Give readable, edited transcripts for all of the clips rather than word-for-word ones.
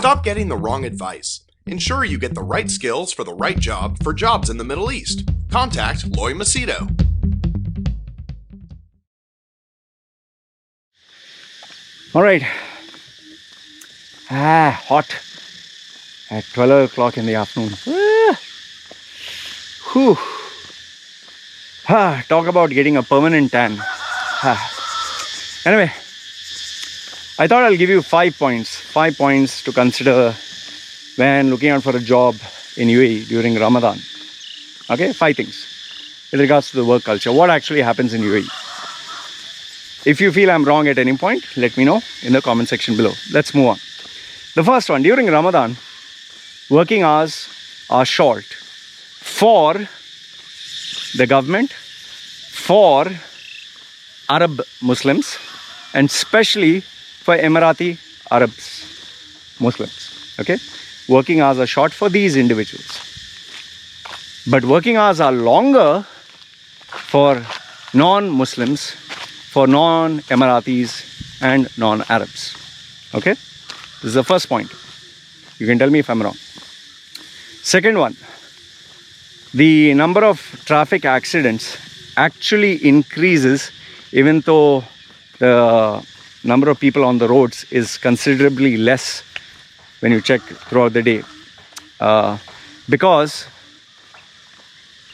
Stop getting the wrong advice. Ensure you get the right skills for the right job for jobs in the Middle East. Contact Loy Machedo. All right. Hot at 12 o'clock in the afternoon. Whew. Talk about getting a permanent tan. Anyway, I thought I'll give you 5 points to consider when looking out for a job in UAE during Ramadan. Okay, 5 things with regards to the work culture. What actually happens in UAE? If you feel I'm wrong at any point, let me know in the comment section below. Let's move on. The first one, during Ramadan, working hours are short for the government, for Arab Muslims, and especially for Emirati Arabs, Muslims. Okay, working hours are short for these individuals, but working hours are longer for non-Muslims, for non-Emiratis and non-Arabs. Okay, this is the first point. You can tell me if I'm wrong. Second one, the number of traffic accidents actually increases even though the number of people on the roads is considerably less when you check throughout the day. Because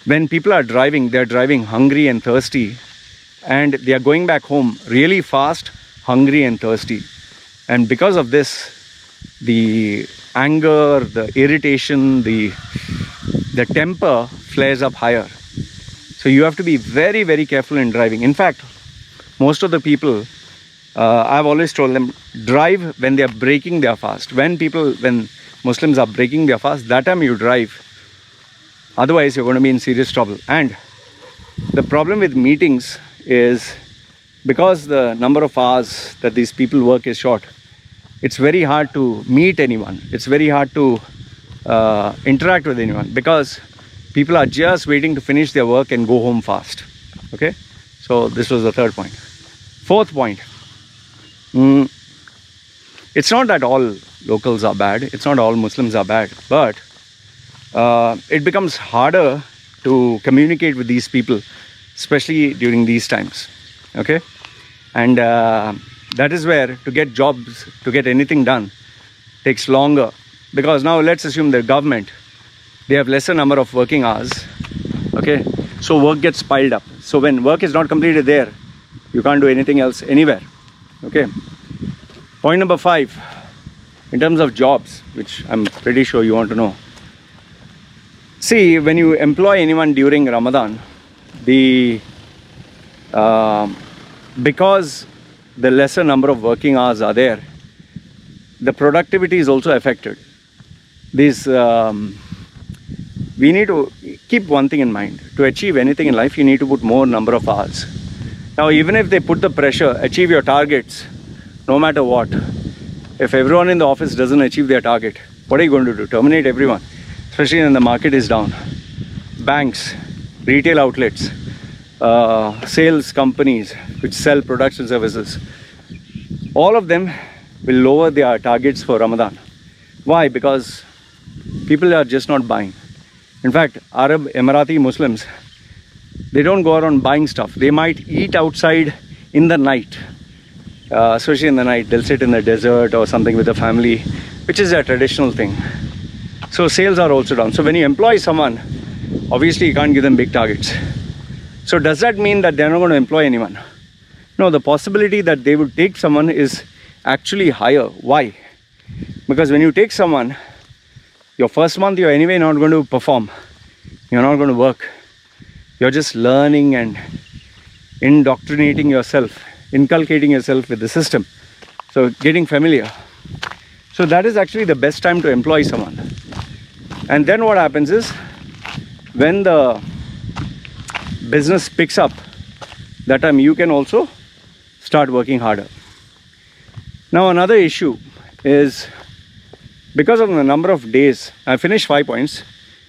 when people are driving, they're driving hungry and thirsty, and they are going back home really fast, hungry and thirsty. And because of this, the anger, the irritation, the temper flares up higher. So you have to be very, very careful in driving. In fact, most of the people, I've always told them, drive when they are breaking their fast. When Muslims are breaking their fast, that time you drive. Otherwise, you're going to be in serious trouble. And the problem with meetings is, because the number of hours that these people work is short, it's very hard to meet anyone. It's very hard to interact with anyone, because people are just waiting to finish their work and go home fast. Okay, so this was the third point. Fourth point, it's not that all locals are bad, it's not all Muslims are bad, but it becomes harder to communicate with these people, especially during these times. Okay, and that is where to get jobs, to get anything done, takes longer. Because now let's assume the government, they have lesser number of working hours. Okay, so work gets piled up. So when work is not completed there, you can't do anything else anywhere. Okay, point number 5, in terms of jobs, which I'm pretty sure you want to know. See, when you employ anyone during Ramadan, because the lesser number of working hours are there, the productivity is also affected. We need to keep one thing in mind. To achieve anything in life, you need to put more number of hours. Now, even if they put the pressure, achieve your targets, no matter what, if everyone in the office doesn't achieve their target, what are you going to do? Terminate everyone, especially when the market is down. Banks, retail outlets, sales companies which sell products and services, all of them will lower their targets for Ramadan. Why? Because people are just not buying. In fact, Arab Emirati Muslims, they don't go around buying stuff. They might eat outside in the night, especially in the night. They'll sit in the desert or something with the family, which is a traditional thing. So sales are also down. So when you employ someone, obviously you can't give them big targets. So does that mean that they're not going to employ anyone? No, the possibility that they would take someone is actually higher. Why? Because when you take someone, your first month you're anyway not going to perform. You're not going to work. You're just learning and indoctrinating yourself, inculcating yourself with the system. So getting familiar. So that is actually the best time to employ someone. And then what happens is, when the business picks up, that time you can also start working harder. Now another issue is, because of the number of days, I finished 5 points.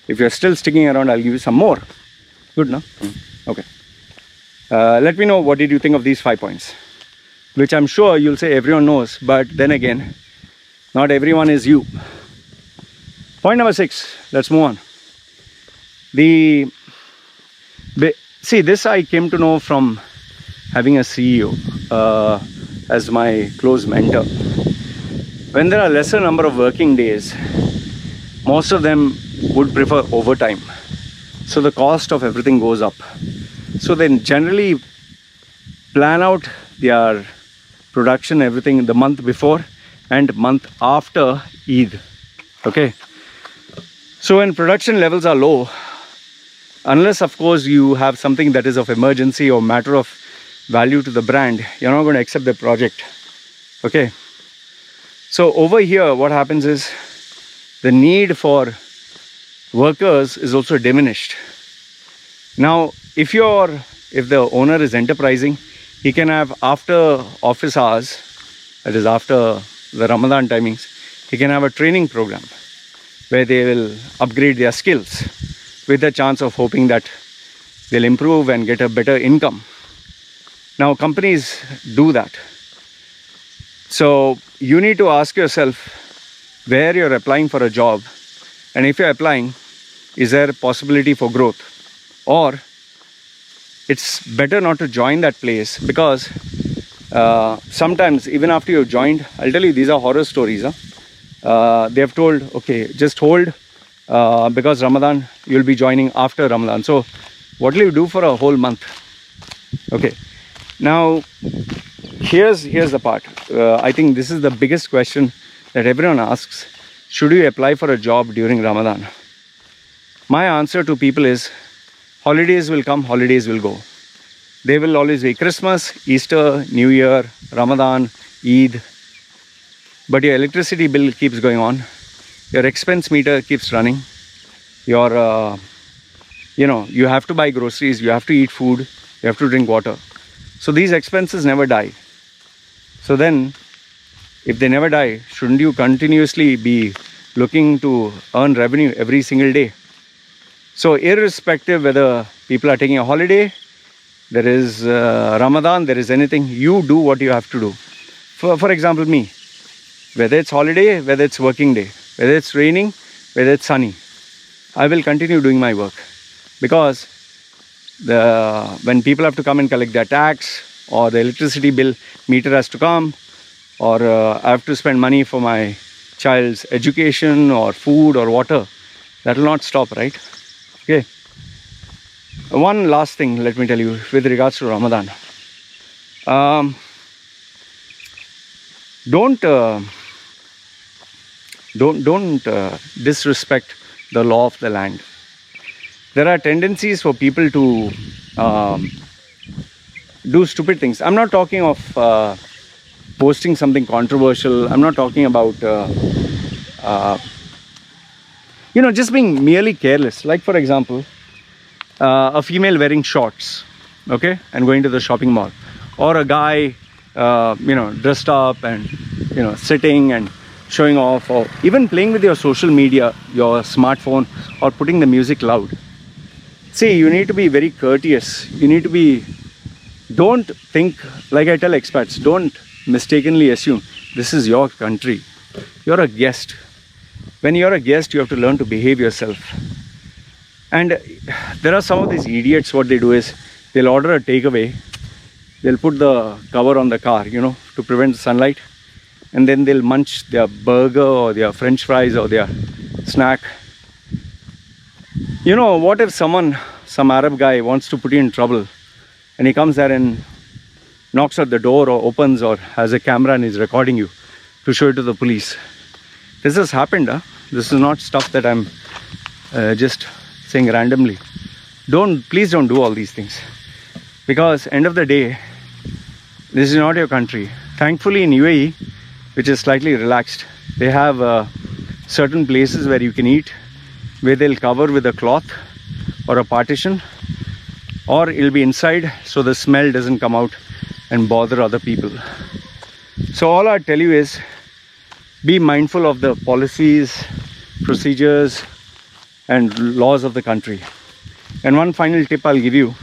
If you're still sticking around, I'll give you some more. Good, no? Okay. Let me know, what did you think of these 5 points? Which I'm sure you'll say everyone knows, but then again, Not everyone is you. Point number 6, let's move on. See, this I came to know from having a CEO as my close mentor. When there are lesser number of working days, most of them would prefer overtime. So the cost of everything goes up. So they generally plan out their production, everything the month before and month after Eid. Okay. So when production levels are low, unless of course you have something that is of emergency or matter of value to the brand, you're not going to accept the project. Okay. So over here what happens is the need for workers is also diminished. Now if the owner is enterprising, he can have after office hours, that is after the Ramadan timings, he can have a training program where they will upgrade their skills with the chance of hoping that they'll improve and get a better income. Now companies do that. So you need to ask yourself where you're applying for a job, and if you're applying, is there a possibility for growth? Or it's better not to join that place, because sometimes even after you've joined, I'll tell you, these are horror stories. They have told, okay, just hold because Ramadan, you'll be joining after Ramadan. So what will you do for a whole month? Okay, now here's the part. I think this is the biggest question that everyone asks. Should you apply for a job during Ramadan? My answer to people is, holidays will come, holidays will go. They will always be Christmas, Easter, New Year, Ramadan, Eid. But your electricity bill keeps going on. Your expense meter keeps running. Your, you have to buy groceries, you have to eat food, you have to drink water. So these expenses never die. So then, if they never die, shouldn't you continuously be looking to earn revenue every single day? So irrespective whether people are taking a holiday, there is Ramadan, there is anything, you do what you have to do. For example, me, whether it's holiday, whether it's working day, whether it's raining, whether it's sunny, I will continue doing my work. Because when people have to come and collect their tax, or the electricity bill meter has to come, or I have to spend money for my child's education or food or water, that will not stop, right? Okay. One last thing, let me tell you, with regards to Ramadan. Don't disrespect the law of the land. There are tendencies for people to do stupid things. I'm not talking of posting something controversial. I'm not talking about just being merely careless. Like for example, a female wearing shorts, okay, and going to the shopping mall, or a guy dressed up and sitting and showing off, or even playing with your social media, your smartphone, or putting the music loud. See, you need to be very courteous. You need to be, don't think, like I tell expats, don't mistakenly assume this is your country. You're a guest. When you're a guest, you have to learn to behave yourself. And there are some of these idiots, what they do is, they'll order a takeaway, they'll put the cover on the car, to prevent sunlight, and then they'll munch their burger or their french fries or their snack. What if some Arab guy wants to put you in trouble, and he comes there and knocks at the door or opens or has a camera and is recording you to show it to the police? This has happened. This is not stuff that I'm just saying randomly. Please don't do all these things, because end of the day, this is not your country. Thankfully in UAE, which is slightly relaxed, they have certain places where you can eat, where they'll cover with a cloth or a partition, or it'll be inside so the smell doesn't come out and bother other people. So all I tell you is, be mindful of the policies, procedures and laws of the country. And one final tip I'll give you: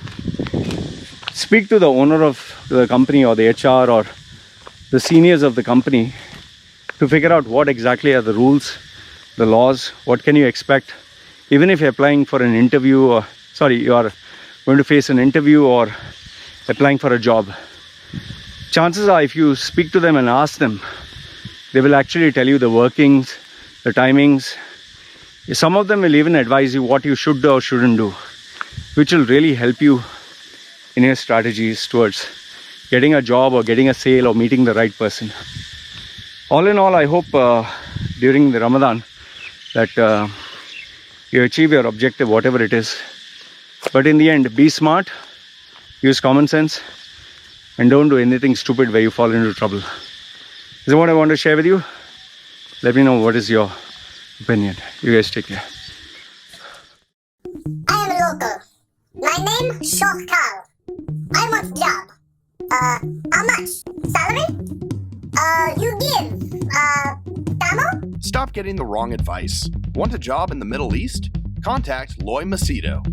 speak to the owner of the company or the HR or the seniors of the company to figure out what exactly are the rules, the laws, what can you expect. Even if you're applying for an interview, or you are going to face an interview or applying for a job, chances are if you speak to them and ask them, they will actually tell you the workings, the timings. Some of them will even advise you what you should do or shouldn't do, which will really help you in your strategies towards getting a job or getting a sale or meeting the right person. All in all, I hope during the Ramadan that you achieve your objective, whatever it is. But in the end, be smart, use common sense, and don't do anything stupid where you fall into trouble. This is what I want to share with you. Let me know what is your opinion. You guys take care. I am local. My name Shokhkal. I want job. How much? Salary? You give. Tamil? Stop getting the wrong advice. Want a job in the Middle East? Contact Loy Machedo.